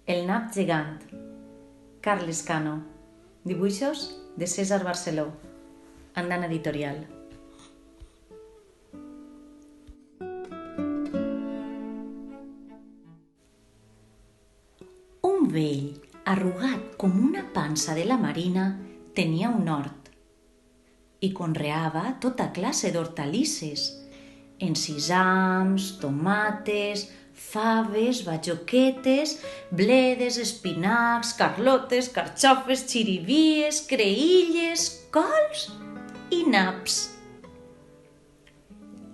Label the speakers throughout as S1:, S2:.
S1: El nap gegant. Carles Cano. Dibuixos de César Barceló. Andana Editorial. Un vell, arrugat com una pansa de la marina, tenia un hort i conreava tota classe d'hortalisses, encisams, tomates, faves, bajoquetes, bledes, espinacs, carlotes, carxofes, xirivies, creïlles, cols i naps.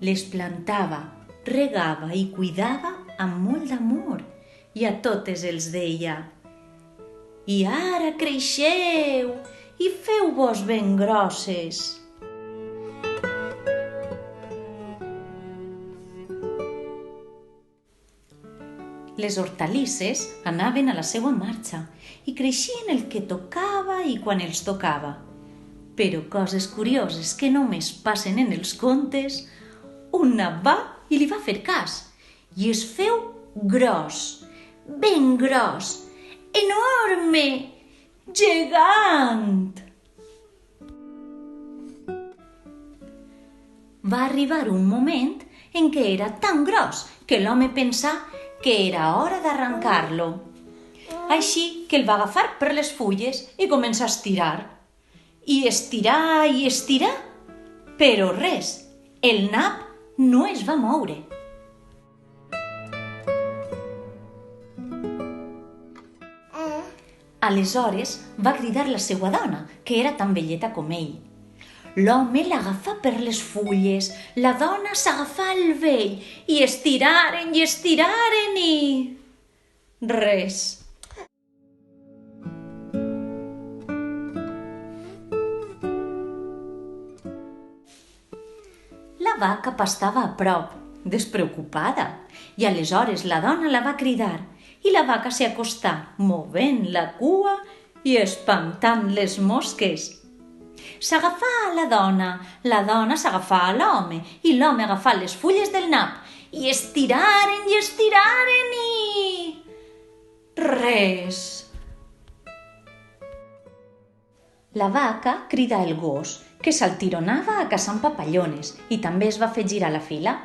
S1: Les plantava, regava i cuidava amb molt d'amor i a totes els deia: «I ara creixeu i feu-vos ben grosses». Les hortalisses anaven a la seva marxa i creixien el que tocava i quan els tocava. Però coses curioses que només passen en els contes, un nap va i li va fer cas i es feu gros, ben gros, enorme, gegant. Va arribar un moment en què era tan gros que l'home pensà que era hora d'arrencar-lo. Així que el va agafar per les fulles i començà a estirar. I estirar i estirar, però res, el nap no es va moure. Aleshores va cridar la seva dona, que era tan velleta com ell. L'home l'agafà per les fulles, la dona s'agafà al vell i estiraren i... res. La vaca pastava a prop, despreocupada, i aleshores la dona la va cridar i la vaca s'hi acostà, movent la cua i espantant les mosques. S'agafà a la dona s'agafà a l'home i l'home agafà les fulles del nap i estiraren i... res. La vaca cridà el gos, que s'altironava a caçar papallones i també es va fer girar la fila.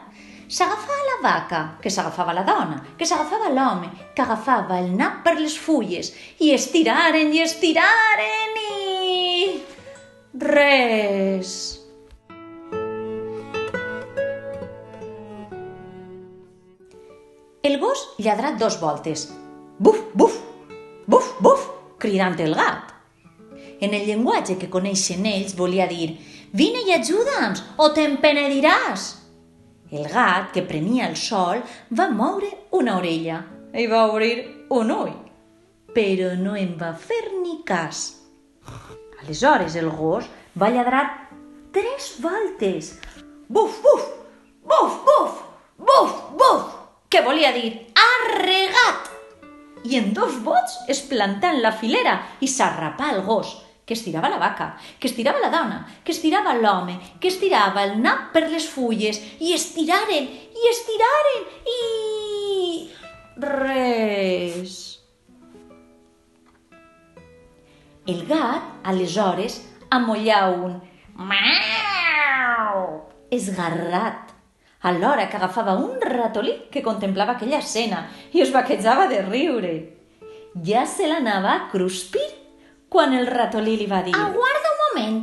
S1: S'agafà a la vaca, que s'agafava a la dona, que s'agafava a l'home, que agafava el nap per les fulles i estiraren i... res. El gos lladrà 2 voltes. Buf, buf, buf, buf, cridant el gat. En el llenguatge que coneixen ells volia dir: «Vine i ajuda'ns o te'n penediràs». El gat, que prenia el sol, va moure una orella i va obrir un ull, però no en va fer ni cas. Aleshores el gos va lladrar 3 voltes. Buf, buf, buf, buf, buf, buf, que volia dir arregat. I en 2 bots es plantà en la filera i s'arrapà el gos, que estirava la vaca, que estirava la dona, que estirava l'home, que estirava el nap per les fulles i estiraren i... res. El gat, aleshores, amollà un miau esgarrat, alhora que agafava un ratolí que contemplava aquella escena i es vaquejava de riure. Ja se l'anava a cruspir quan el ratolí li va dir: «Aguarda un moment,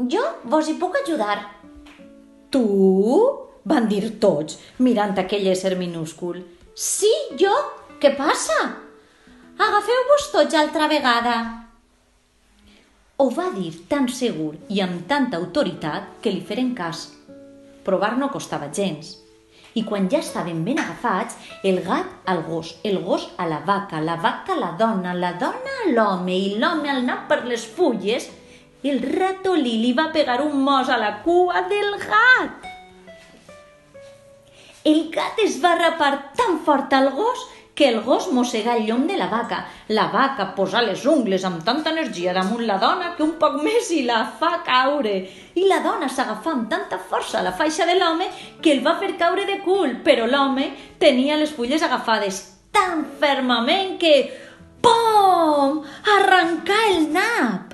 S1: jo vos hi puc ajudar». «Tu?» van dir tots, mirant aquell ésser minúscul. «Sí, jo, què passa? Agafeu-vos tots altra vegada». Ho va dir tan segur i amb tanta autoritat que li feren cas. Provar no costava gens. I quan ja estaven ben agafats, el gat al gos, el gos a la vaca a la dona a l'home i l'home al nap per les fulles, el ratolí li va pegar un mos a la cua del gat. El gat es va rapar tan fort al gos que el gos mossegà el llom de la vaca posà les ungles amb tanta energia damunt la dona que un poc més i la fa caure. I la dona s'agafà amb tanta força a la faixa de l'home que el va fer caure de cul, però l'home tenia les fulles agafades tan fermament que Pom! Arrencar el nap!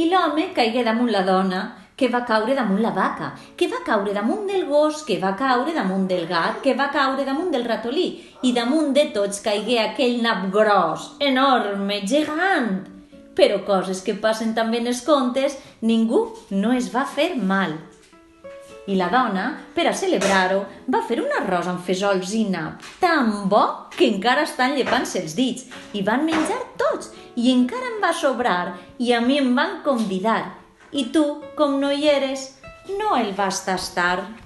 S1: I l'home caigué damunt la dona, que va caure damunt la vaca, que va caure damunt del gos, que va caure damunt del gat, que va caure damunt del ratolí, i damunt de tots caigué aquell nap gros, enorme, gegant. Però coses que passen també en els contes, ningú no es va fer mal. I la dona, per a celebrar-ho, va fer un arròs amb fesols i nap tan bo que encara estan llepant-se els dits. I van menjar tots, i encara em va sobrar, i a mi em van convidar. I tu, com no hi eres, no el vas tastar.